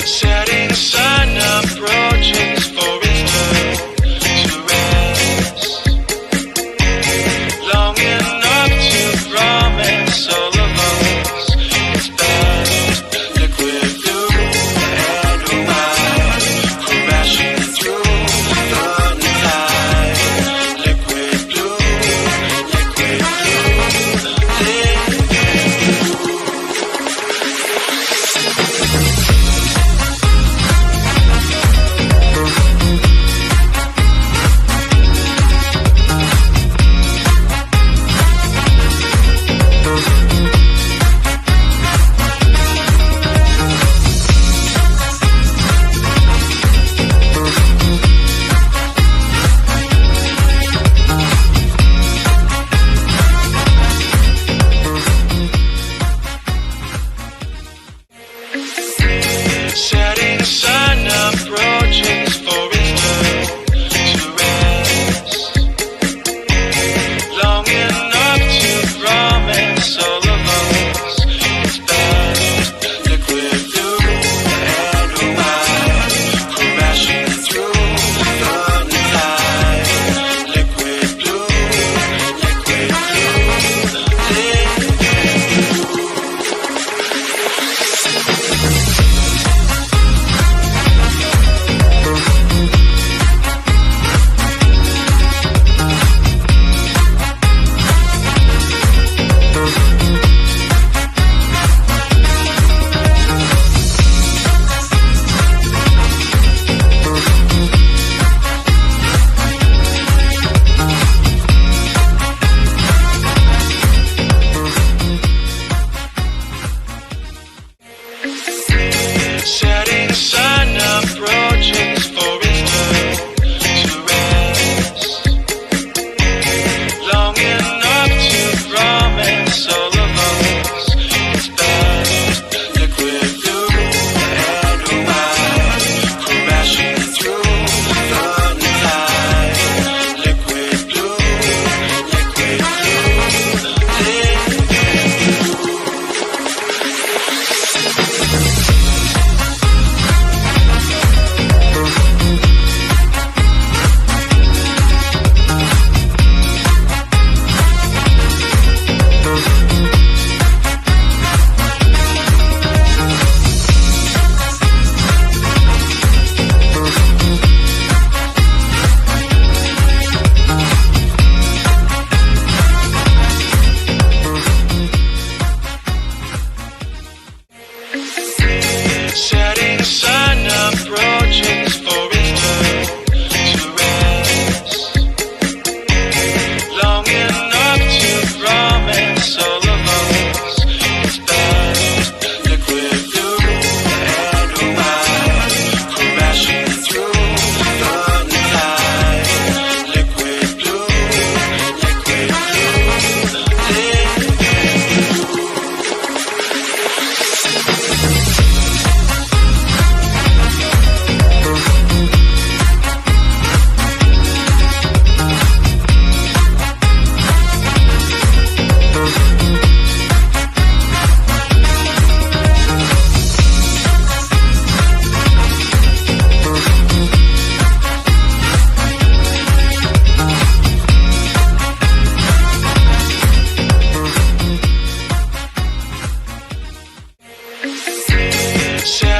Setting the sun approaching for its turn to rest. Long enough to promise all of us its best. Liquid blue and white, crashing through the night. Liquid blue, liquid blue, liquid blue. Setting the sun approaching for its turn to rest. Long enough to promise all of us its best. Liquid blue and white, crashing through the night. Liquid blue, liquid blue, liquid blue. Setting the sun approaching for its turn to rest. Long enough to promise all of us its best. Liquid blue and white, crashing through the night. Liquid blue, liquid blue, liquid blue. Setting the sun approaching for its turn to rest. Long enough to promise all of us its best. Liquid blue and white, crashing through the night. Liquid blue, liquid blue, liquid blue. Setting